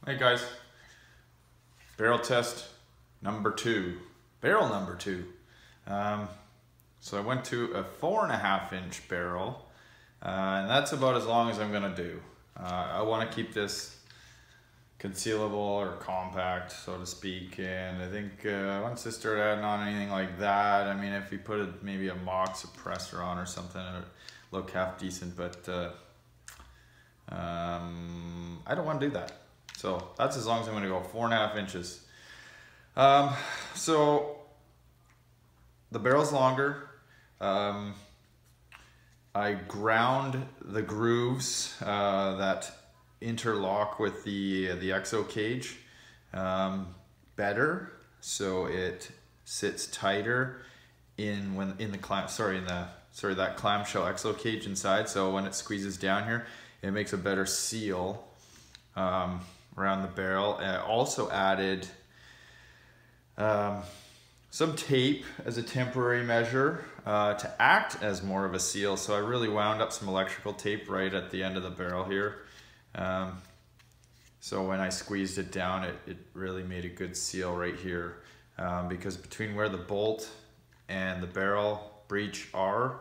Hey guys, barrel test number 2, barrel number 2. So I went to a 4.5 inch barrel, and that's about as long as I'm gonna do. I want to keep this concealable or compact, so to speak, and I think once I start adding on anything like that, I mean, if we put maybe a mock suppressor on or something, it would look half decent, but I don't want to do that. So that's as long as I'm going to go, 4.5 inches. So the barrel's longer. I ground the grooves that interlock with the exo cage better, so it sits tighter that clamshell exo cage inside. So when it squeezes down here, it makes a better seal around the barrel. And I also added some tape as a temporary measure to act as more of a seal. So I really wound up some electrical tape right at the end of the barrel here. So when I squeezed it down, it really made a good seal right here, because between where the bolt and the barrel breech are,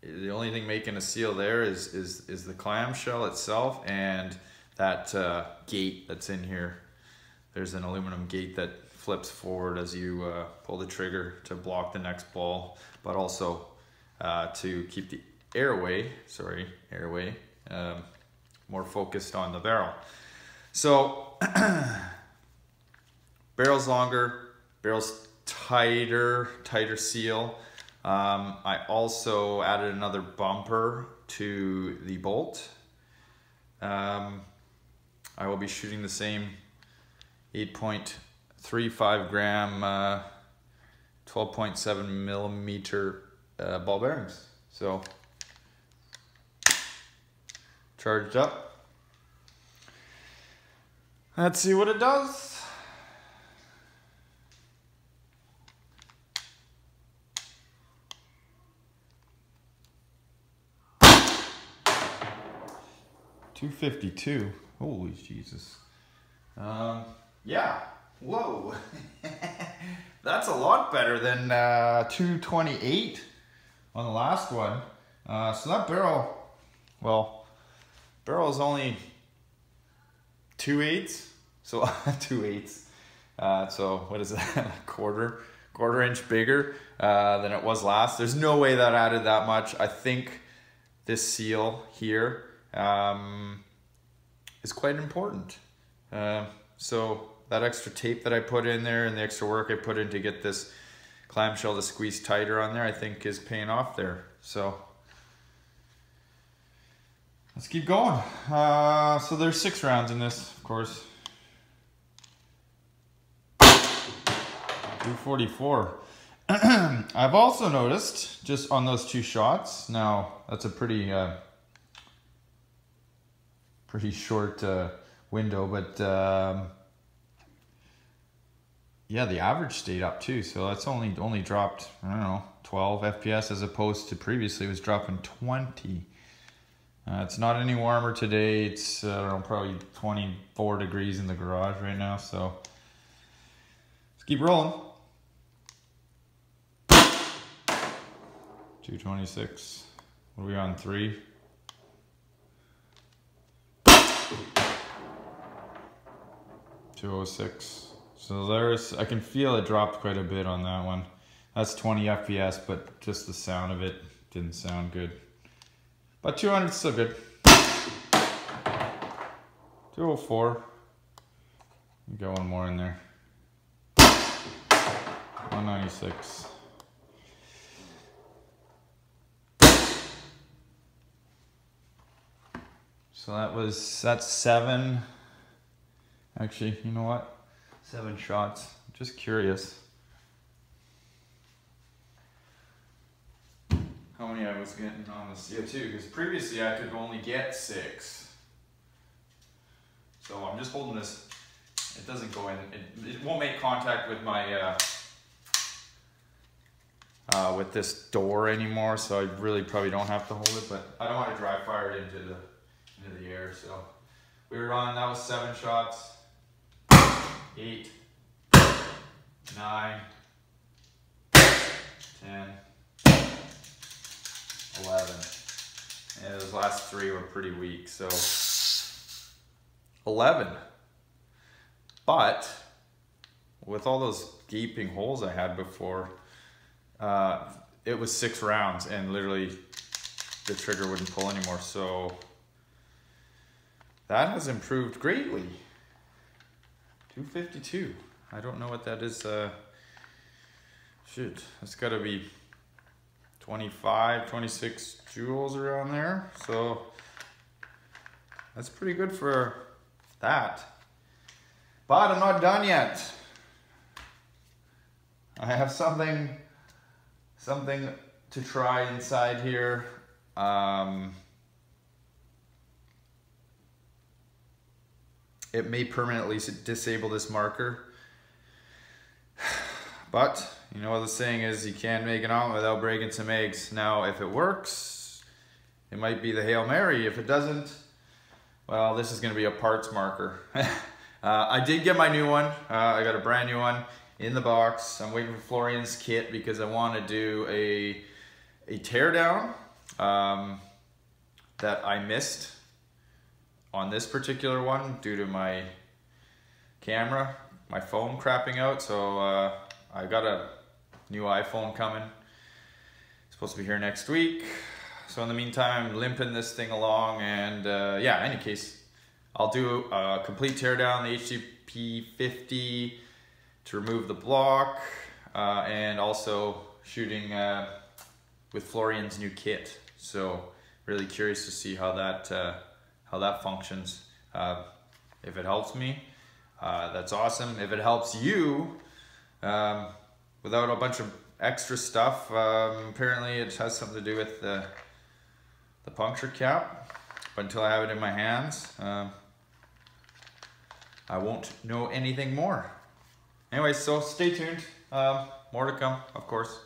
the only thing making a seal there is the clamshell itself and that gate that's in here. There's an aluminum gate that flips forward as you pull the trigger to block the next ball, but also to keep the airway more focused on the barrel. So barrel's longer, barrel's tighter seal. I also added another bumper to the bolt. I will be shooting the same 8.35 gram 12.7 millimeter ball bearings. So charged up. Let's see what it does. .252. Holy Jesus. Yeah. Whoa. That's a lot better than .228 on the last one. So that barrel, barrel is only 2/8. So 2/8. So what is that? quarter inch bigger than it was last. There's no way that added that much. I think this seal here is quite important. So that extra tape that I put in there and the extra work I put in to get this clamshell to squeeze tighter on there, I think is paying off there. So let's keep going. So there's 6 rounds in this, of course. .244. I've also noticed just on those 2 shots, now that's a pretty short window, but yeah, the average stayed up too, so that's only dropped, I don't know, 12 FPS as opposed to previously it was dropping 20. It's not any warmer today. It's I don't know, probably 24 degrees in the garage right now, so let's keep rolling. 226. What are we on, 3? .206. So there's, I can feel it dropped quite a bit on that one. That's 20 FPS, but just the sound of it didn't sound good. But 200 is still good. 204. Got one more in there. 196. So that's 7. Actually, you know what? 7 shots. Just curious how many I was getting on the CO2, because previously I could only get 6. So I'm just holding this. It doesn't go in. It won't make contact with my with this door anymore. So I really probably don't have to hold it, but I don't want to dry fire it into the air. So we were on, that was 7 shots, 8, 9, 10, 11. And those last 3 were pretty weak, so 11. But with all those gaping holes I had before, it was 6 rounds and literally the trigger wouldn't pull anymore. So that has improved greatly. 252. I don't know what that is. Shit, that's gotta be 25, 26 joules around there. So that's pretty good for that. But I'm not done yet. I have something to try inside here. It may permanently disable this marker. But you know what the saying is, you can't make an omelet without breaking some eggs. Now, if it works, it might be the Hail Mary. If it doesn't, well, this is gonna be a parts marker. I did get my new one. I got a brand new one in the box. I'm waiting for Florian's kit because I want to do a teardown that I missed on this particular one due to my camera, my phone crapping out. So I got a new iPhone coming. It's supposed to be here next week. So in the meantime, I'm limping this thing along, and yeah, in any case, I'll do a complete teardown, the HDP 50 to remove the block, and also shooting with Florian's new kit. So really curious to see how that functions. If it helps me, that's awesome. If it helps you, without a bunch of extra stuff, apparently it has something to do with the puncture cap. But until I have it in my hands, I won't know anything more. Anyway, so stay tuned. More to come, of course.